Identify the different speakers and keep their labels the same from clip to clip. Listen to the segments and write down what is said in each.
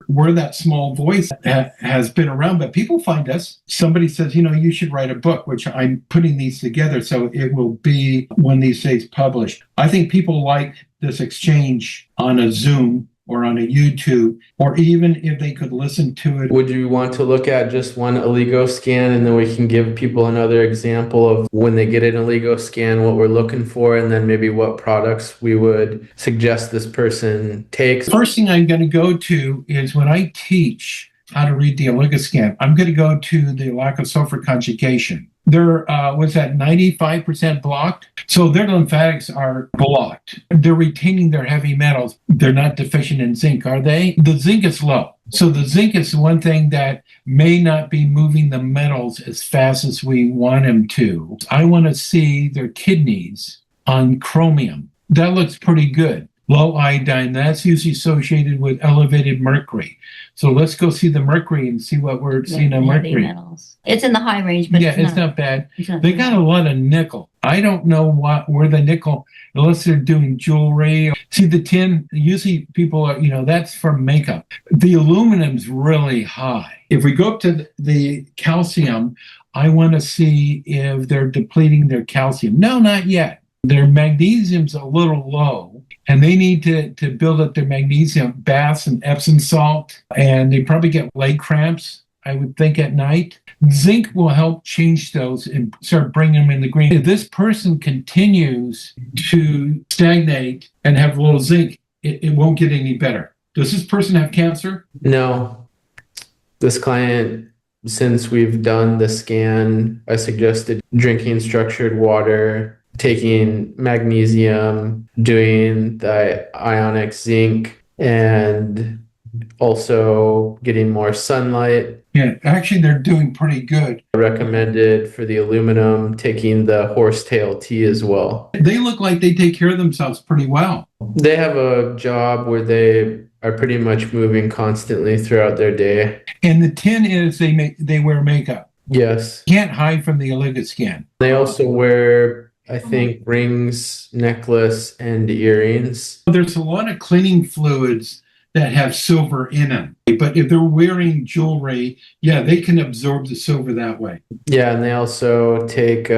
Speaker 1: we're that small voice that has been around, but people find us. Somebody says, you should write a book, which I'm putting these together, so it will be one of these days published. I think people like this exchange on a Zoom or on a YouTube, or even if they could listen to it.
Speaker 2: Would you want to look at just one OligoScan, and then we can give people another example of when they get an OligoScan, what we're looking for, and then maybe what products we would suggest this person takes?
Speaker 1: First thing I'm going to go to is when I teach how to read the OligoScan, I'm going to go to the lack of sulfur conjugation. They're, 95% blocked? So their lymphatics are blocked. They're retaining their heavy metals. They're not deficient in zinc, are they? The zinc is low. So the zinc is one thing that may not be moving the metals as fast as we want them to. I want to see their kidneys on chromium. That looks pretty good. Low iodine, that's usually associated with elevated mercury. So let's go see the mercury and see what we're seeing on mercury.
Speaker 3: Metals. It's in the high range, but
Speaker 1: it's not bad. They got a lot of nickel. I don't know where the nickel, unless they're doing jewelry. See the tin, usually people are, that's from makeup. The aluminum's really high. If we go up to the calcium, I want to see if they're depleting their calcium. No, not yet. Their magnesium's a little low, and they need to build up their magnesium baths and Epsom salt, and they probably get leg cramps, I would think, at night. Zinc will help change those and start bringing them in the green. If this person continues to stagnate and have low zinc, it won't get any better. Does this person have cancer?
Speaker 2: No. This client, since we've done the scan, I suggested drinking structured water, taking magnesium, doing the ionic zinc, and also getting more sunlight.
Speaker 1: Yeah, actually, they're doing pretty good.
Speaker 2: I recommended for the aluminum taking the horsetail tea as well.
Speaker 1: They look like they take care of themselves pretty well.
Speaker 2: They have a job where they are pretty much moving constantly throughout their day.
Speaker 1: And the tin is they wear makeup.
Speaker 2: Yes.
Speaker 1: Can't hide from the OligoScan.
Speaker 2: They also wear, I think, rings, necklace, and earrings.
Speaker 1: There's a lot of cleaning fluids that have silver in them. But if they're wearing jewelry, they can absorb the silver that way.
Speaker 2: Yeah, and they also take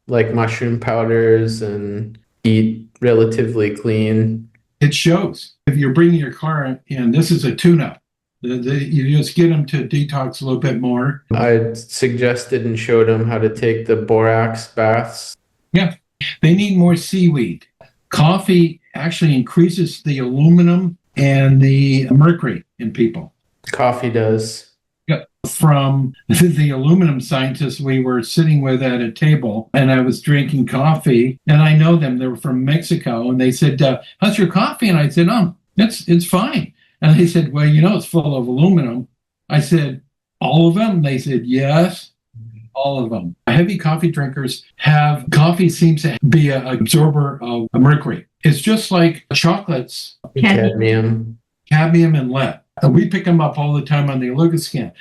Speaker 2: like mushroom powders and eat relatively clean.
Speaker 1: It shows. If you're bringing your car in, this is a tune-up. You just get them to detox a little bit more.
Speaker 2: I suggested and showed them how to take the borax baths.
Speaker 1: Yeah, they need more seaweed. Coffee actually increases the aluminum and the mercury in people.
Speaker 2: Coffee does.
Speaker 1: Yeah. From the aluminum scientists we were sitting with at a table, and I was drinking coffee, and I know them. They were from Mexico, and they said, how's your coffee? And I said, it's fine. And they said, well, it's full of aluminum. I said, all of them? They said, yes, all of them. Heavy coffee drinkers coffee seems to be an absorber of mercury. It's just like chocolates.
Speaker 2: Cadmium
Speaker 1: and lead. We pick them up all the time on the OligoScan.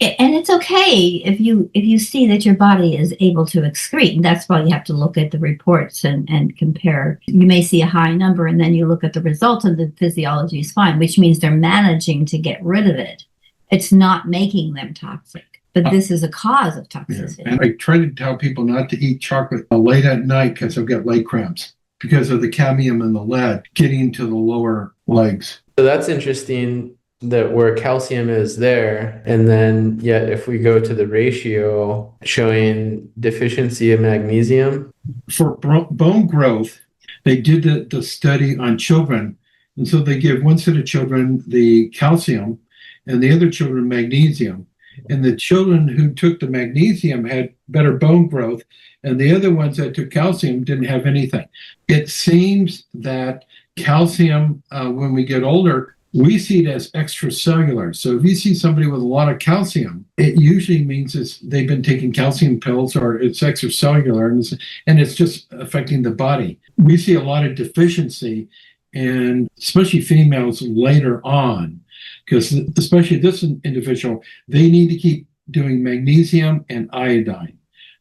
Speaker 3: And it's okay if you see that your body is able to excrete. That's why you have to look at the reports and compare. You may see a high number, and then you look at the results, and the physiology is fine, which means they're managing to get rid of it. It's not making them toxic. But this is a cause of toxicity.
Speaker 1: Yeah. And I try to tell people not to eat chocolate late at night because they'll get leg cramps because of the cadmium and the lead getting to the lower legs.
Speaker 2: So that's interesting that where calcium is there, and then yet if we go to the ratio showing deficiency of magnesium.
Speaker 1: For bone growth, they did the study on children, and so they give one set of children the calcium and the other children magnesium. And the children who took the magnesium had better bone growth, and the other ones that took calcium didn't have anything. It seems that calcium, when we get older, we see it as extracellular. So if you see somebody with a lot of calcium, it usually means they've been taking calcium pills, or it's extracellular, and it's just affecting the body. We see a lot of deficiency, and especially females later on, because especially this individual, they need to keep doing magnesium and iodine.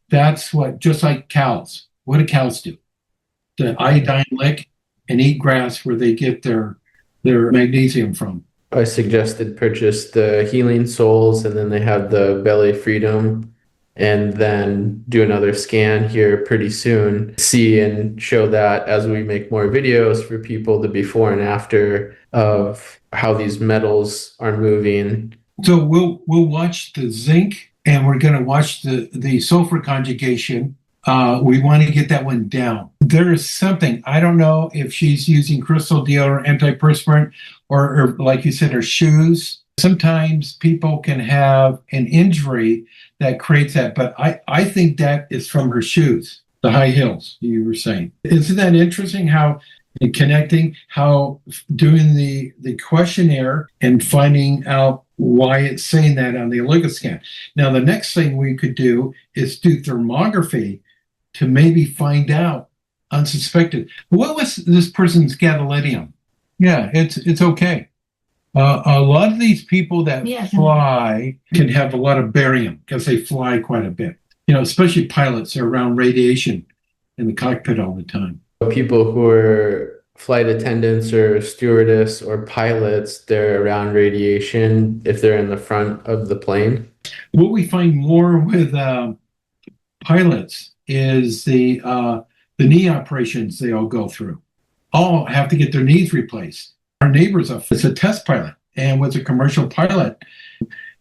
Speaker 1: That's what, just like cows. What do cows do? The iodine lick and eat grass where they get their magnesium from.
Speaker 2: I suggested purchase the Healing Souls, and then they have the Belly Freedom, and then do another scan here pretty soon. See and show that as we make more videos for people, the before and after of how these metals are moving.
Speaker 1: So we'll watch the zinc, and we're going to watch the sulfur conjugation. We want to get that one down. There is something, I don't know if she's using crystal deodorant, antiperspirant, or like you said, her shoes. Sometimes people can have an injury that creates that, but I think that is from her shoes, the high heels you were saying. Isn't that interesting how connecting, how doing the questionnaire and finding out why it's saying that on the OligoScan. Now, the next thing we could do is do thermography to maybe find out unsuspected. What was this person's gadolinium? Yeah, it's okay. A lot of these people that fly can have a lot of barium because they fly quite a bit. You know, especially pilots are around radiation in the cockpit all the time.
Speaker 2: People who are flight attendants or stewardess or pilots, they're around radiation if they're in the front of the plane.
Speaker 1: What we find more with pilots is the knee operations they all go through. All have to get their knees replaced. Our neighbor's it's a test pilot and was a commercial pilot,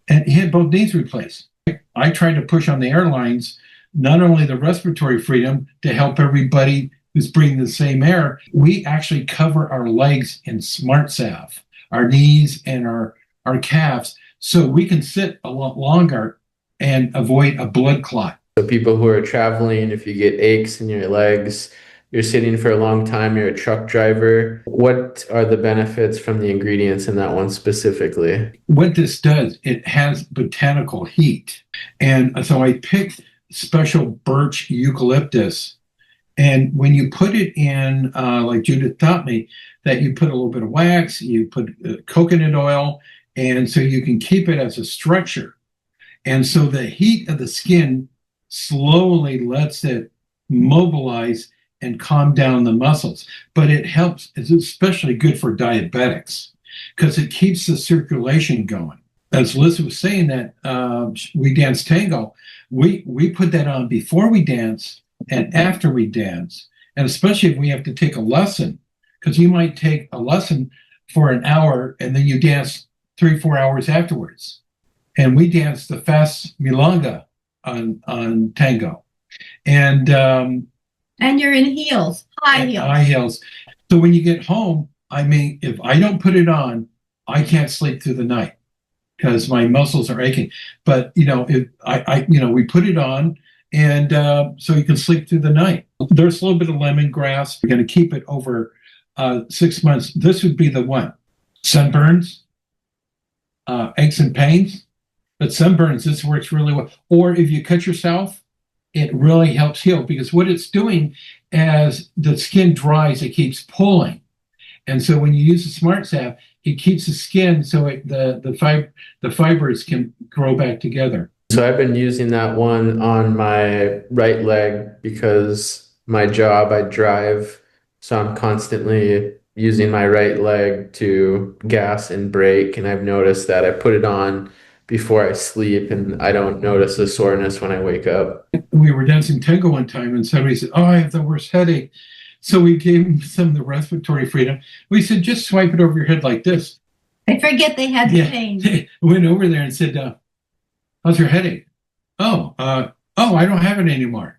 Speaker 1: and he had both knees replaced. I tried to push on the airlines not only the respiratory freedom to help everybody who's breathing the same air. We actually cover our legs in smart salve, our knees and our calves, so we can sit a lot longer and avoid a blood clot.
Speaker 2: So people who are traveling, if you get aches in your legs, you're sitting for a long time, you're a truck driver, what are the benefits from the ingredients in that one specifically?
Speaker 1: What this does, it has botanical heat. And so I picked special birch eucalyptus. And when you put it in, like Judith taught me, that you put a little bit of wax, you put coconut oil, and so you can keep it as a structure. And so the heat of the skin slowly lets it mobilize and calm down the muscles. But it helps, it's especially good for diabetics because it keeps the circulation going. As Liz was saying that we dance tango, we put that on before we dance and after we dance, and especially if we have to take a lesson, because you might take a lesson for an hour and then you dance 3-4 hours afterwards. And we dance the fast milonga on tango.
Speaker 3: And you're in heels, high heels.
Speaker 1: High heels. So when you get home, I mean, if I don't put it on, I can't sleep through the night because my muscles are aching. But if we put it on, and so you can sleep through the night. There's a little bit of lemongrass. We're going to keep it over 6 months. This would be the one. Sunburns, aches and pains. But sunburns, this works really well. Or if you cut yourself, it really helps heal, because what it's doing as the skin dries, it keeps pulling. And so when you use the smart salve, it keeps the skin so the fibers can grow back together.
Speaker 2: So I've been using that one on my right leg because my job, I drive, so I'm constantly using my right leg to gas and brake, and I've noticed that I put it on before I sleep and I don't notice a soreness when I wake up.
Speaker 1: We were dancing tango one time and somebody said, "Oh, I have the worst headache." So we gave him some of the respiratory freedom. We said, just swipe it over your head like this.
Speaker 3: I forget they had the pain.
Speaker 1: They went over there and said, "How's your headache?" Oh, I don't have it anymore.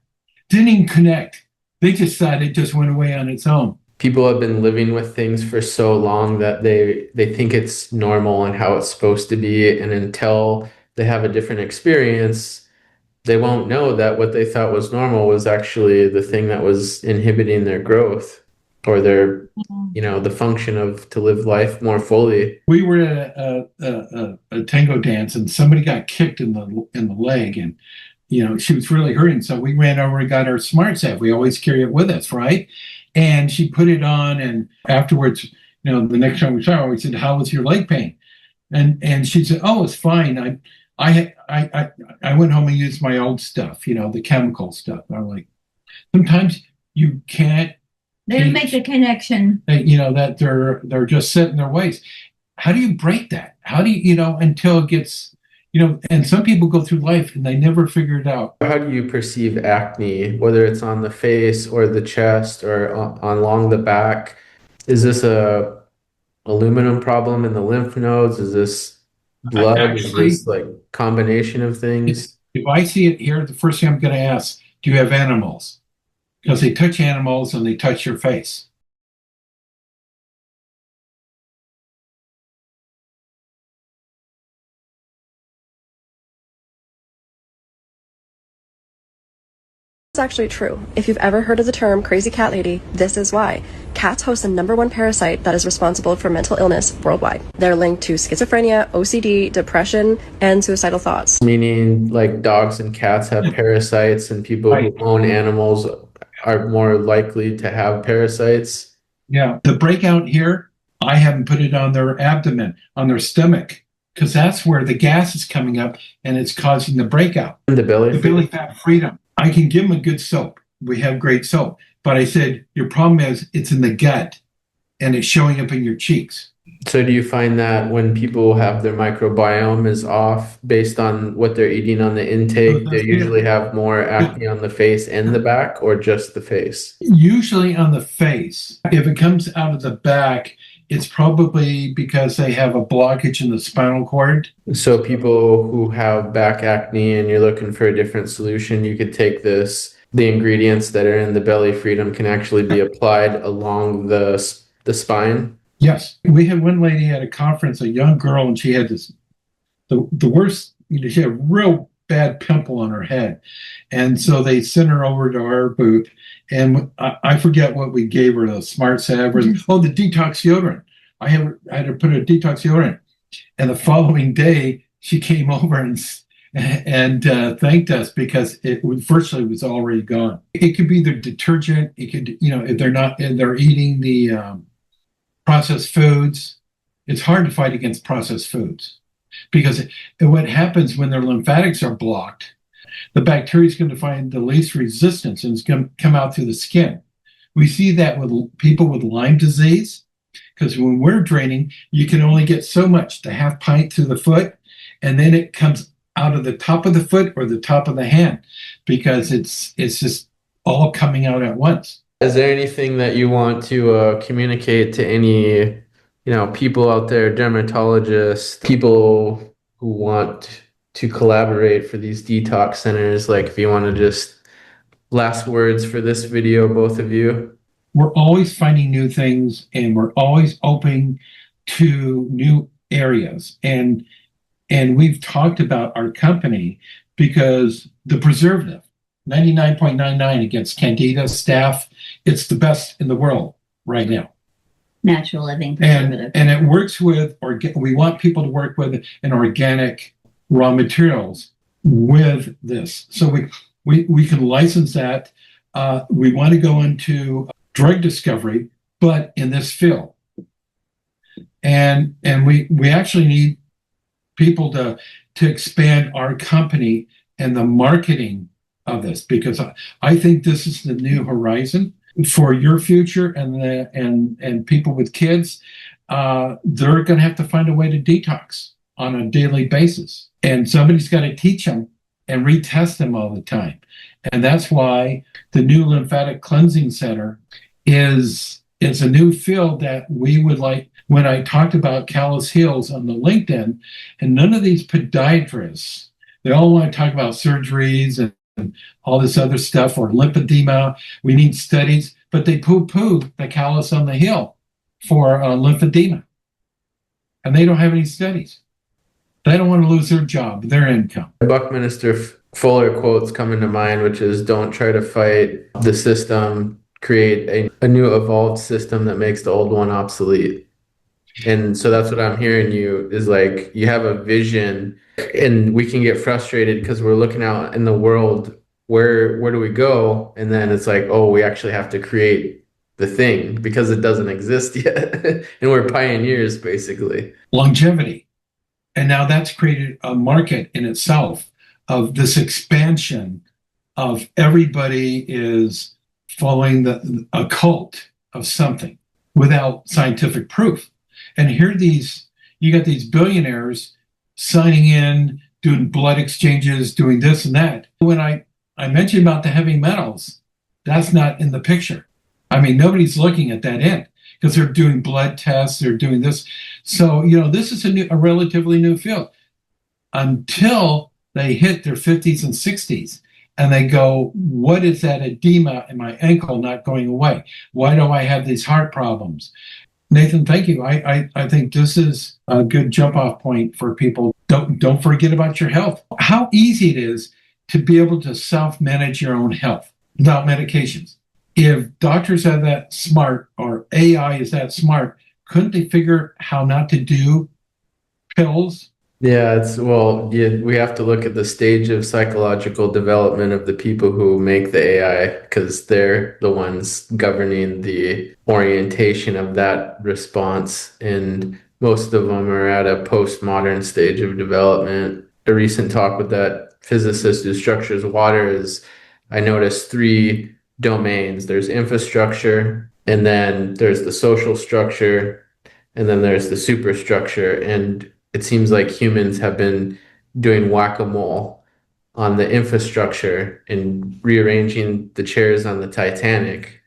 Speaker 1: Didn't even connect. They just thought it just went away on its own.
Speaker 2: People have been living with things for so long that they think it's normal and how it's supposed to be. And until they have a different experience, they won't know that what they thought was normal was actually the thing that was inhibiting their growth or their, the function of to live life more fully.
Speaker 1: We were at a tango dance and somebody got kicked in the leg, and she was really hurting. So we ran over and got our smart salve. We always carry it with us, right? And she put it on, and afterwards, the next time we saw her, we said, "How was your leg pain?" And she said, "Oh, it's fine. I went home and used my old stuff, the chemical stuff." I'm like, sometimes you can't.
Speaker 3: They make the connection.
Speaker 1: That they're just set in their ways. how do you break that? How do you, until it gets, and some people go through life and they never figure it out.
Speaker 2: How do you perceive acne, whether it's on the face or the chest or along the back? Is this a aluminum problem in the lymph nodes? Is this blood? Is
Speaker 1: Actually,
Speaker 2: this like combination of things?
Speaker 1: if I see it here, the first thing I'm going to ask, do you have animals? Because they touch animals and they touch your face.
Speaker 4: It's actually true. If you've ever heard of the term crazy cat lady, this is why. Cats host the #1 parasite that is responsible for mental illness worldwide. They're linked to schizophrenia, OCD, depression, and suicidal thoughts.
Speaker 2: Meaning like dogs and cats have parasites, and people who own animals are more likely to have parasites.
Speaker 1: Yeah. The breakout here, I haven't put it on their abdomen, on their stomach, because that's where the gas is coming up and it's causing the breakout.
Speaker 2: The belly
Speaker 1: fat freedom. I can give them a good soap. We have great soap. But I said, your problem is it's in the gut and it's showing up in your cheeks.
Speaker 2: So do you find that when people have their microbiome is off based on what they're eating on the intake, they usually have more acne on the face and the back, or just the face?
Speaker 1: Usually on the face. If it comes out of the back, it's probably because they have a blockage in the spinal cord.
Speaker 2: So people who have back acne and you're looking for a different solution, you could take this, the ingredients that are in the belly freedom can actually be applied along the spine.
Speaker 1: Yes. We had one lady at a conference, a young girl, and she had the worst, she had a real bad pimple on her head. And so they sent her over to our booth, and I forget what we gave her, the Smart Salve, or the Detox deodorant. I had to put a Detox deodorant. And the following day, she came over and thanked us because it virtually was already gone. It could be their detergent. It could, if they're eating the processed foods. It's hard to fight against processed foods because what happens when their lymphatics are blocked, the bacteria is going to find the least resistance and it's going to come out through the skin. We see that with people with Lyme disease, because when we're draining, you can only get so much, the half pint through the foot, and then it comes out of the top of the foot or the top of the hand because it's just all coming out at once.
Speaker 2: Is there anything that you want to communicate to any, people out there, dermatologists, people who want to collaborate for these detox centers? Like if you want to just last words for this video, both of you.
Speaker 1: We're always finding new things and we're always open to new areas. And we've talked about our company because the preservative, 99.99 against Candida, staph, it's the best in the world right now.
Speaker 3: Natural living preservative.
Speaker 1: And it works with, we want people to work with an organic raw materials with this. So we can license that. We want to go into drug discovery, but in this field. And we actually need people to expand our company and the marketing of this, because I think this is the new horizon for your future and people with kids. They're going to have to find a way to detox on a daily basis, and somebody's got to teach them and retest them all the time. And that's why the new Lymphatic Cleansing Center is a new field that we would like. When I talked about callus heals on the LinkedIn, and none of these podiatrists, they all want to talk about surgeries and all this other stuff, or lymphedema. We need studies, but they poo-poo the callus on the heel for lymphedema. And they don't have any studies. They don't want to lose their job, their income.
Speaker 2: Buckminster Fuller quotes come into mind, which is, don't try to fight the system, create a new evolved system that makes the old one obsolete. And so that's what I'm hearing you is like, you have a vision, and we can get frustrated because we're looking out in the world, where do we go? And then it's like, oh, we actually have to create the thing because it doesn't exist yet. And we're pioneers, basically.
Speaker 1: Longevity. And now that's created a market in itself of this expansion of everybody is following a cult of something without scientific proof. And here these you got these billionaires signing in, doing blood exchanges, doing this and that. When I mentioned about the heavy metals, that's not in the picture. I mean, nobody's looking at that end because they're doing blood tests, they're doing this. So, this is a relatively new field until they hit their 50s and 60s. And they go, what is that edema in my ankle not going away? Why do I have these heart problems? Nathan, thank you. I think this is a good jump off point for people. Don't forget about your health. How easy it is to be able to self-manage your own health without medications. If doctors are that smart or AI is that smart, couldn't they figure how not to do pills?
Speaker 2: Yeah, we have to look at the stage of psychological development of the people who make the AI, because they're the ones governing the orientation of that response. And most of them are at a postmodern stage of development. A recent talk with that physicist who structures water is, I noticed 3 domains. There's infrastructure, and then there's the social structure, and then there's the superstructure. And it seems like humans have been doing whack-a-mole on the infrastructure and rearranging the chairs on the Titanic.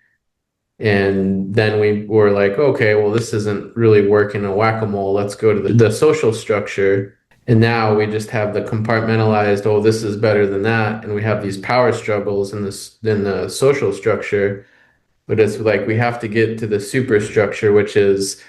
Speaker 2: And then we were like, okay, well, this isn't really working a whack-a-mole. Let's go to the social structure. And now we just have the compartmentalized, oh, this is better than that. And we have these power struggles in the social structure. But it's like we have to get to the superstructure, which is,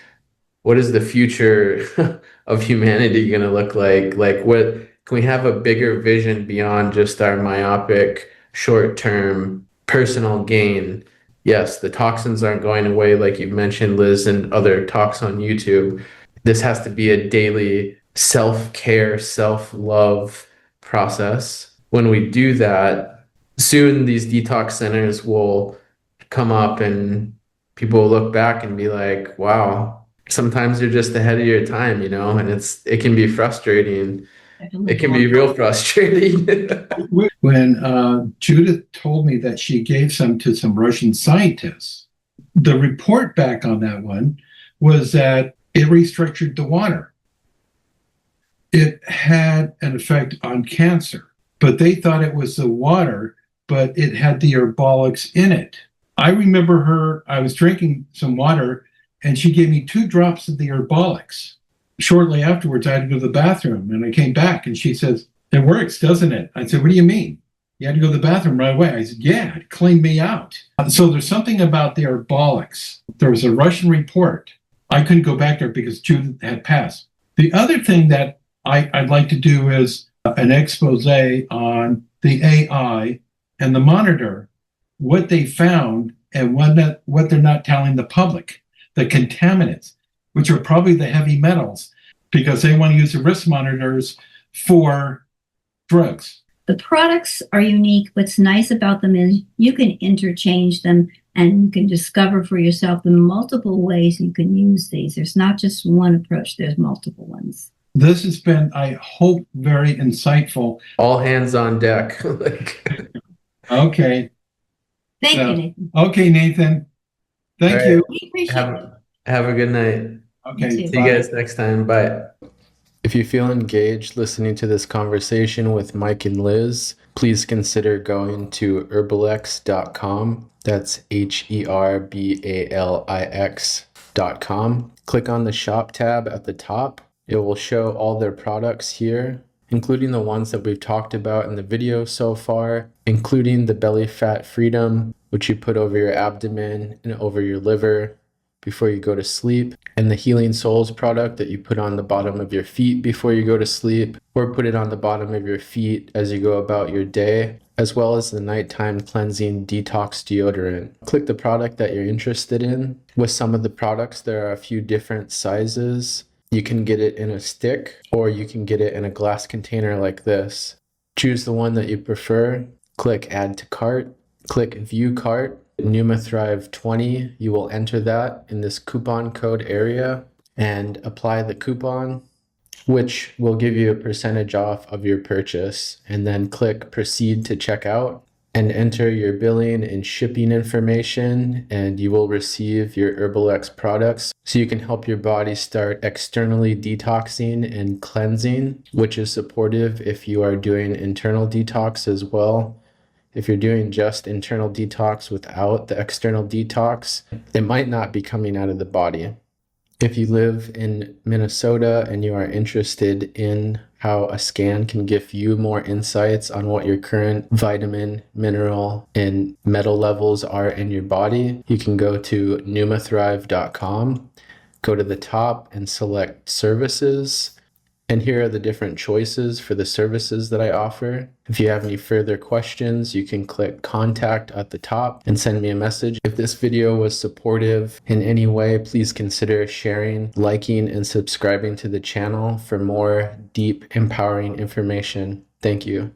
Speaker 2: what is the future of humanity going to look like? Like, what can we have a bigger vision beyond just our myopic, short-term personal gain? Yes, the toxins aren't going away, like you've mentioned, Liz, and other talks on YouTube. This has to be a daily self-care, self-love process. When we do that, soon these detox centers will come up and people will look back and be like, wow, sometimes you're just ahead of your time, and it can be frustrating. It can be real frustrating.
Speaker 1: When Judith told me that she gave some to some Russian scientists, the report back on that one was that it restructured the water. It had an effect on cancer, but they thought it was the water, but it had the Herbalix in it. I remember I was drinking some water, and she gave me 2 drops of the Herbalix. Shortly afterwards, I had to go to the bathroom, and I came back, and she says, it works, doesn't it? I said, what do you mean? You had to go to the bathroom right away. I said, yeah, it cleaned me out. So there's something about the Herbalix. There was a Russian report. I couldn't go back there because Judith had passed. The other thing that I'd like to do is an expose on the AI and the monitor, what they found and what they're not telling the public. The contaminants, which are probably the heavy metals, because they want to use the risk monitors for drugs.
Speaker 3: The products are unique. What's nice about them is you can interchange them and you can discover for yourself the multiple ways you can use these. There's not just one approach, there's multiple ones.
Speaker 1: This has been, I hope, very insightful.
Speaker 2: All hands on deck.
Speaker 1: Okay.
Speaker 3: Thank you, Nathan.
Speaker 1: Okay, Nathan. Thank you.
Speaker 3: We appreciate it.
Speaker 2: Have a good night.
Speaker 1: Okay.
Speaker 3: You too.
Speaker 2: See you guys next time. Bye. If you feel engaged listening to this conversation with Mike and Liz, please consider going to herbalix.com. That's herbalix.com. Click on the shop tab at the top. It will show all their products here, including the ones that we've talked about in the video so far, including the belly fat freedom, which you put over your abdomen and over your liver before you go to sleep, and the Healing Souls product that you put on the bottom of your feet before you go to sleep, or put it on the bottom of your feet as you go about your day, as well as the nighttime cleansing detox deodorant. Click the product that you're interested in. With some of the products, there are a few different sizes. You can get it in a stick, or you can get it in a glass container like this. Choose the one that you prefer. Click Add to Cart. Click View Cart. Numa Thrive 20, you will enter that in this coupon code area and apply the coupon, which will give you a percentage off of your purchase, and then click Proceed to Checkout. and enter your billing and shipping information, and you will receive your Herbalix products so you can help your body start externally detoxing and cleansing, which is supportive if you are doing internal detox as well. If you're doing just internal detox without the external detox, it might not be coming out of the body. If you live in Minnesota and you are interested in how a scan can give you more insights on what your current vitamin, mineral, and metal levels are in your body, you can go to numathrive.com, go to the top and select services. And here are the different choices for the services that I offer. If you have any further questions, you can click contact at the top and send me a message. If this video was supportive in any way, please consider sharing, liking, and subscribing to the channel for more deep, empowering information. Thank you.